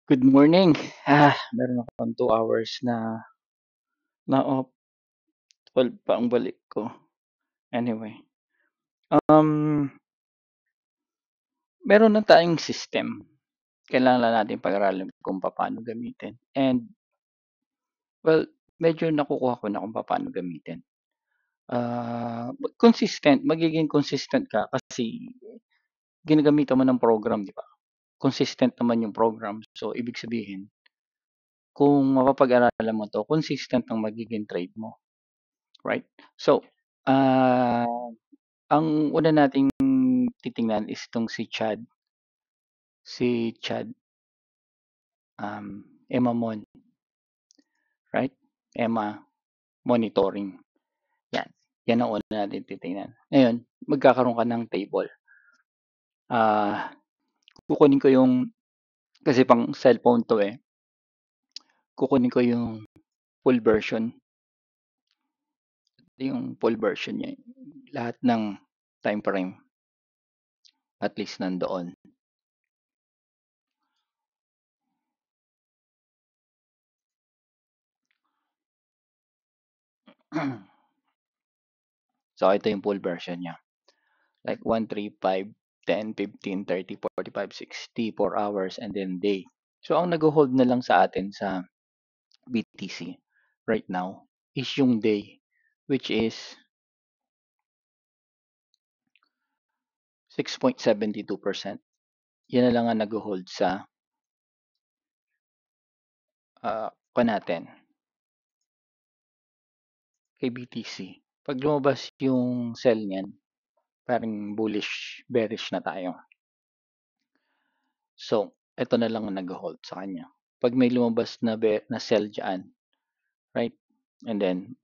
Good morning. Meron akong 2 hours na off. 12 pa ang balik ko. Anyway, um, meron na tayong system. Kailangan lang natin pag-aralan kung paano gamitin. And well, medyo nakukuha ko na kung paano gamitin. Magiging consistent ka kasi ginagamitan mo ng program, di ba? Consistent naman yung program. So, ibig sabihin, kung mapapag-aralan mo to, consistent ang magiging trade mo. Right? So, ah ang una nating titingnan is itong si Chad, Emma Mon, right? Emma Monitoring. Yan. Yan ang una natin titingnan. Ngayon, magkakaroon ka ng table. Ah, kukunin ko yung, kasi pang cellphone to eh, kukunin ko yung full version. Yung full version niya. Lahat ng time frame, at least nandoon. So, ito yung full version niya. Like 1, 3, 5, 10, 15, 30, 45, 60, 4 hours, and then day. So, ang nag-hold na lang sa atin sa BTC right now is yung day, which is 6.72%. Yan na lang ang nag-hold sa natin kay BTC. Pag lumabas yung sell niyan, parang bullish, bearish na tayo. So, ito na lang ang nag-hold sa kanya. Pag may lumabas na sell dyan, right? And then,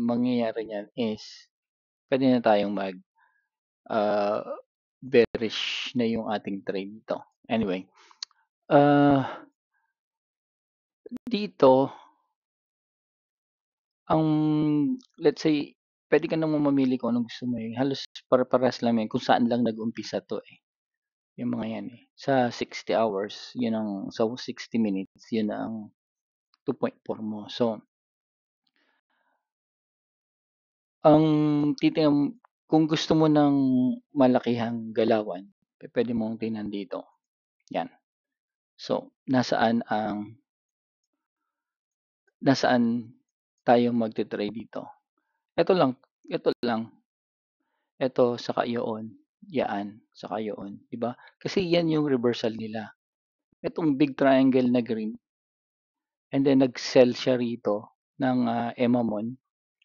mangyayari niyan is, pwede na tayong uh, bearish na yung ating trade dito. Anyway, dito, ang, let's say, pwede ka nang mamili kung anong gusto mo eh. Halos para-paras lang yan kung saan lang nag-umpisa to eh. Yung mga yan eh. Sa 60 hours, yun ang, sa 60 minutes, yun ang 2.4 mo. So, ang titingnan, kung gusto mo ng malakihang galawan, pwede mong tingnan dito. Yan. So, nasaan tayo magte-trade dito? Ito lang, ito lang. Ito saka iyon, yaan, saka iyon, 'di ba? Kasi yan yung reversal nila. Itong big triangle na green and then nag-sell siya rito ng Emamon,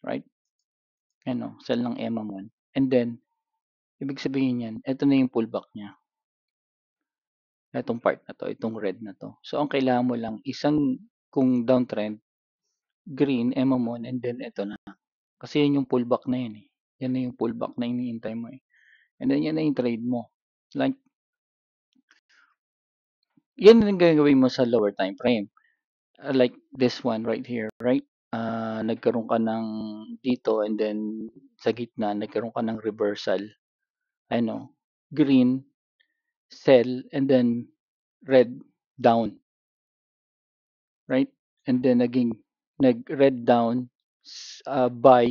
right? Ano, sell ng Emamon. And then ibig sabihin niyan, ito na yung pullback niya. Itong part na to, itong red na to. So ang kailangan mo lang isang kung downtrend, green, Emamon, and then ito na. Kasi yan yung pullback na yun eh. Yan na yung pullback na iniintay mo eh. And then yan na yung trade mo. Like, yan ang gagawin mo sa lower time frame. Like this one right here, right? Nagkaroon ka ng dito and then sa gitna nagkaroon ka ng reversal. Ano, green, sell, and then red down, right? And then naging nag-red down, buy,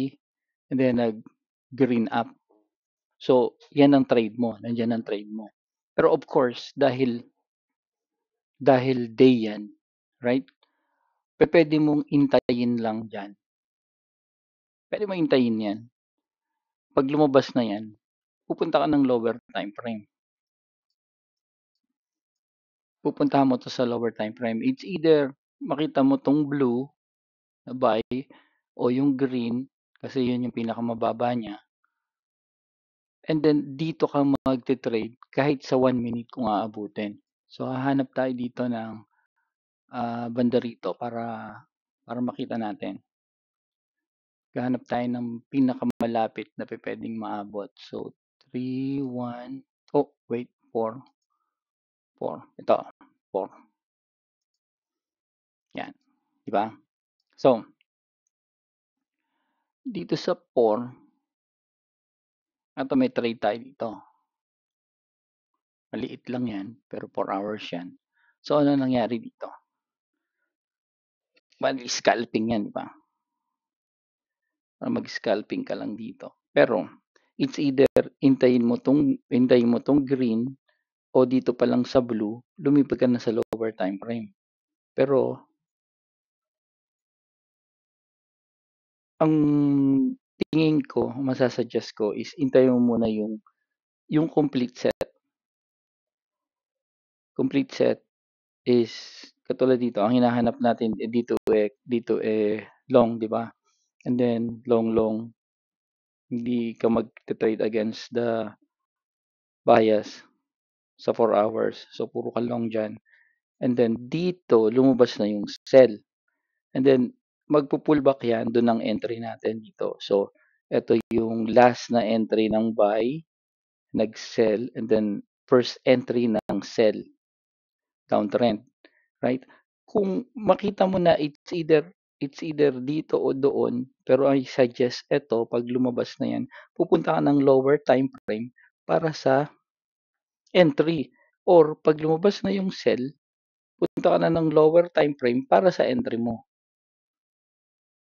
and then nag-green up. So, yan ang trade mo. Nandiyan ang trade mo. Pero of course, dahil day yan, right? Pwede mong intayin lang dyan. Pwede mo intayin yan. Pag lumabas na yan, pupunta ka ng lower time frame. Pupuntahan mo to sa lower time frame. It's either makita mo tong blue na buy o yung green kasi yun yung pinakamababa niya. And then dito ka magte-trade kahit sa 1 minute kung aabutin. So hahanap tayo dito ng banda rito para makita natin. Hahanap tayo ng pinakamalapit na pwedeng maabot. So 3, 1, oh wait, 4, 4. Ito, 4. Yan, 'di ba? So, dito sa 4, ito may trade tayo dito. Maliit lang yan, pero 4 hours yan. So, ano nangyari dito? Bali scalping 'yan, 'di ba? Mag-scalping ka lang dito. Pero it's either hintayin mo 'tong green o dito pa lang sa blue, lumipat ka na sa lower time frame. Pero ang tingin ko, masa-suggest ko is hintayin mo muna yung complete set. Complete set is katulad dito, ang hinahanap natin dito long, 'di ba? And then long, hindi ka magte-trade against the bias sa 4 hours. So puro ka long diyan. And then dito lumabas na yung sell. And then magpo-pullback 'yan, dun ang entry natin dito. So eto yung last na entry ng buy, nag-sell, and then first entry ng sell, downtrend, right? Kung makita mo na it's either dito o doon, pero I suggest eto 'pag lumabas na 'yan, pupunta ka ng lower time frame para sa entry, or 'pag lumabas na yung sell, punta ka na ng lower time frame para sa entry mo.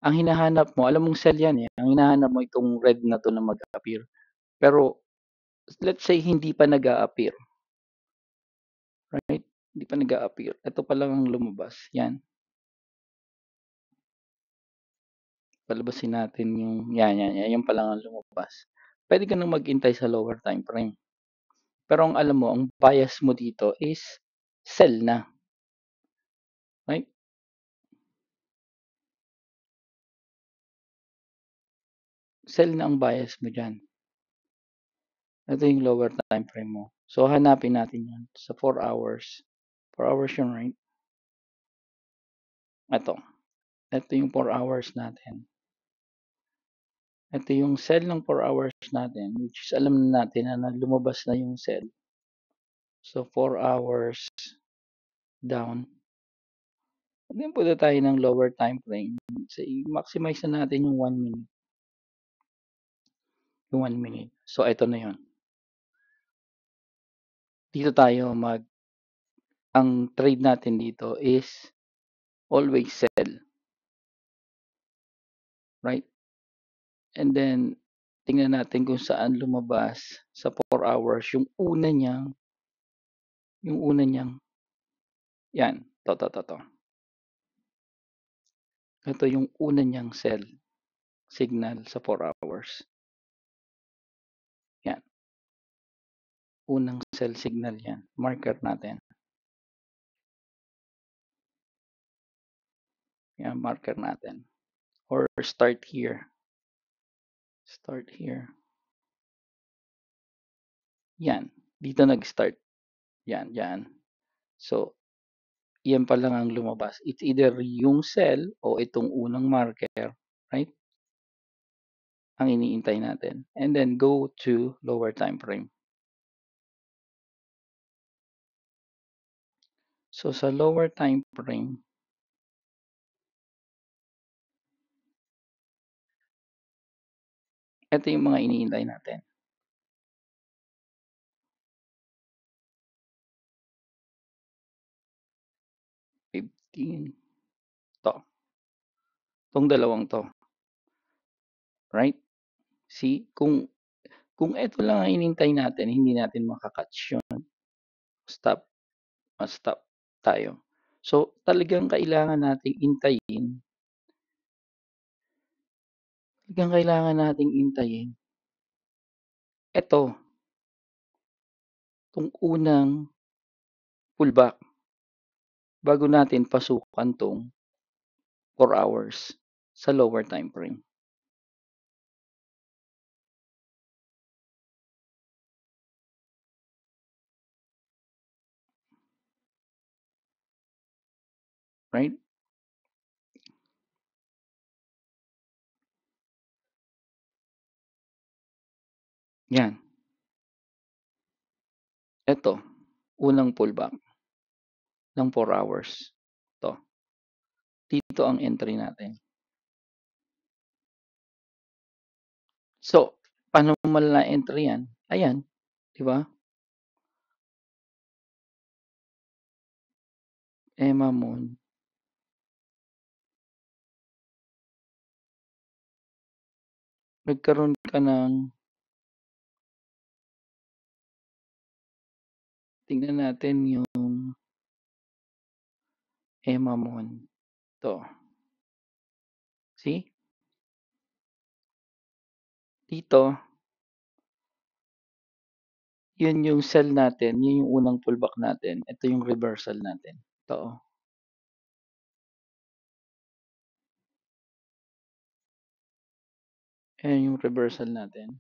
Ang hinahanap mo, alam mong sell 'yan, eh, ang hinahanap mo itong red na 'to na mag-appear. Pero let's say hindi pa nag-a-appear, right? Hindi pa nag-a-appear. Ito pa lang ang lumabas, 'yan. Palabasin natin yung 'yan, 'yan pa lang ang lumabas. Puwede ka ng maghintay sa lower time frame. Pero ang alam mo, ang bias mo dito is sell na, right? Sell na ang bias mo diyan. Ito yung lower time frame mo. So hanapin natin 'yan sa 4 hours. 4 hours 'yun, right? Ito. Ito yung 4 hours natin. Ito yung sell ng 4 hours natin, which is alam na natin na lumabas na yung sell. So 4 hours down. Then punta tayo ng lower time frame. So i-maximize na natin yung 1 minute. Yung 1 minute. So ito na 'yon. Dito tayo ang trade natin dito is always sell, right? And then tingnan natin kung saan lumabas sa 4 hours yung una niyang 'yan, 'to. Ito yung una niyang sell signal sa 4 hours. 'Yan, unang sell signal 'yan, marker natin. 'Yan, marker natin, or start here. Start here. 'Yan, dito nag-start. 'Yan. So 'yan pa lang ang lumabas. It's either yung sell o itong unang marker, right? Ang iniintay natin. And then go to lower time frame. So sa lower time frame, ito yung mga iniintay natin. 15, 'to. 'Tong dalawang 'to, right? See, kung ito lang ang inintay natin, hindi natin maka-catch 'yun. Stop, stop tayo. So talagang kailangan nating intayin ito, 'tong unang pullback bago natin pasukan 'tong 4 hours sa lower time frame, right? 'Yan, ito, unang pullback ng 4 hours, 'to. Dito ang entry natin. So, paano mo malala-entry 'yan? Ayan, 'di ba? Emma Moon. Nagkaroon ka ng tingnan natin yung Emma Moon. 'To, see? Dito, yun yung sell natin, yun yung unang pullback natin. Ito yung reversal natin. 'To, ayan yung reversal natin.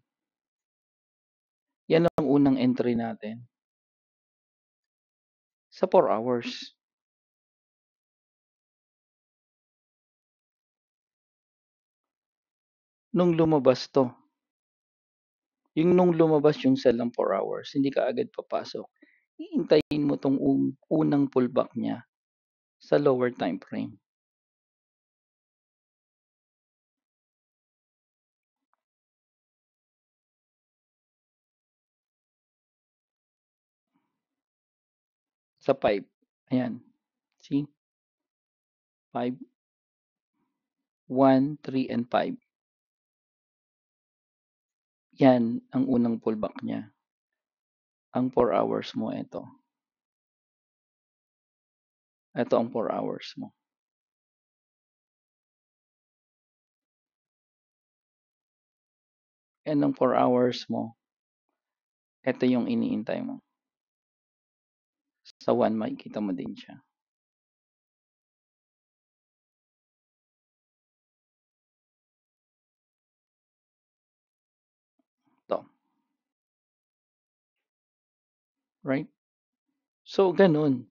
Yan ang unang entry natin sa 4 hours. Nung lumabas 'to, yung nung lumabas yung sell ng 4 hours, hindi ka agad papasok. Hihintayin mo 'tong unang pullback niya sa lower time frame. Sa 5, ayan. See? 5, 1, 3, and 5. Yan ang unang pullback niya. Ang 4 hours mo, ito. Ito ang 4 hours mo. Yan ang 4 hours mo. Ito yung iniintay mo. Sa 1, makikita mo din siya. Ito. Right? So, ganun.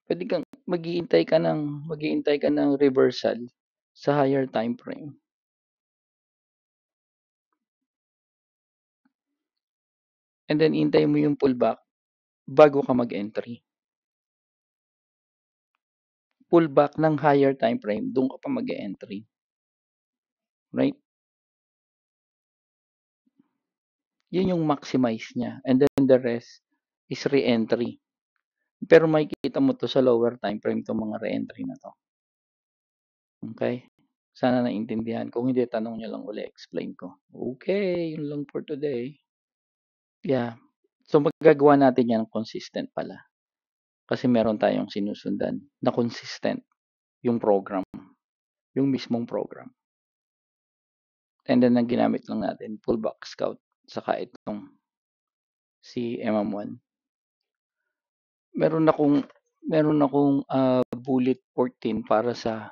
Pwede kang maghihintay ka ng reversal sa higher time frame. And then, hintay mo yung pullback bago ka mag-entry. Pullback ng higher time frame, doon ka pa mag-entry. Right? Yun yung maximize niya. And then the rest is re-entry. Pero makikita mo to sa lower time frame itong mga re-entry na to. Okay? Sana naintindihan. Kung hindi, tanong nyo lang uli, explain ko. Okay, yun lang for today. Yeah. So magagawa natin yan consistent pala. Kasi meron tayong sinusundan na consistent yung program. Yung mismong program. And then ang ginamit lang natin, pullback scout. Saka itong si MM1. Meron akong bullet 14 para sa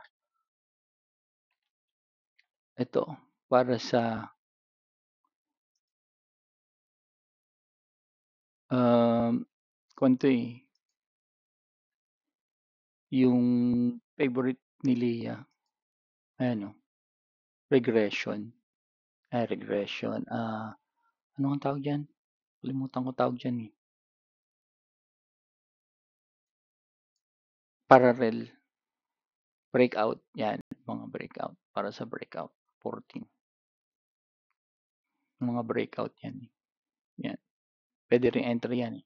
ito, para sa kwento yung favorite ni Leah. Ayan o, regression. Regression. Ano ang tawag dyan? Kalimutan ko tawag dyan eh. Parallel. Breakout. Yan, mga breakout. Para sa breakout. 14. Mga breakout yan eh. Yan. Pwede rin entry yan eh.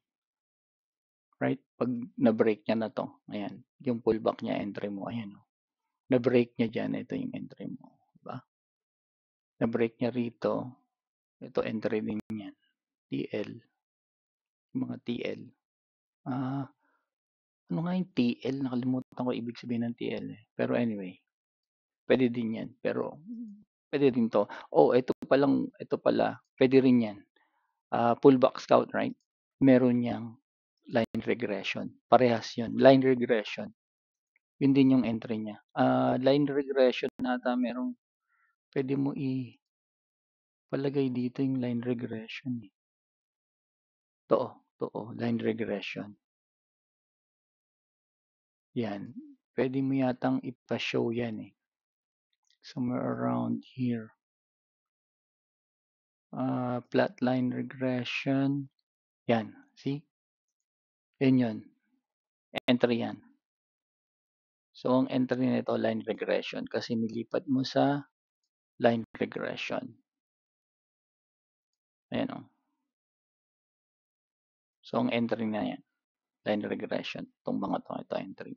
Right? Pag na-break niya na to, ayan, yung pullback niya, entry mo, ayan o. Na-break niya dyan, ito yung entry mo. Diba? Na-break niya rito, ito entry din yan. TL. Mga TL. Ano nga yung TL? Nakalimutan ko ibig sabihin ng TL eh. Pero anyway, pwede din yan. Pero pwede din to. Oh, ito pala, pwede rin yan. Pullback scout, right? Meron niyang line regression. Parehas yun. Line regression. Yun din yung entry niya. Line regression nata merong pwede mo palagay dito yung line regression eh. To, line regression. Yan. Pwede mo yatang ipa-show yan eh. Somewhere around here. Flat line regression. Yan. See? Yan yun. Entry yan. So, ang entry nito line regression kasi nilipat mo sa line regression. Ayan o. So, ang entry na yan. Line regression. Itong mga to, ito entry.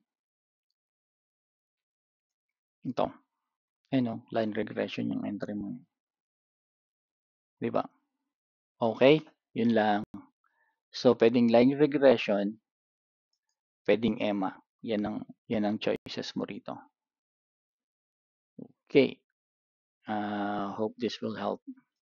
Ito, ayun oh, line regression yung entry mo, 'di ba? Okay, yun lang. So, puwedeng line regression, puwedeng EMMA. Yan ang choices mo rito. Okay, hope this will help.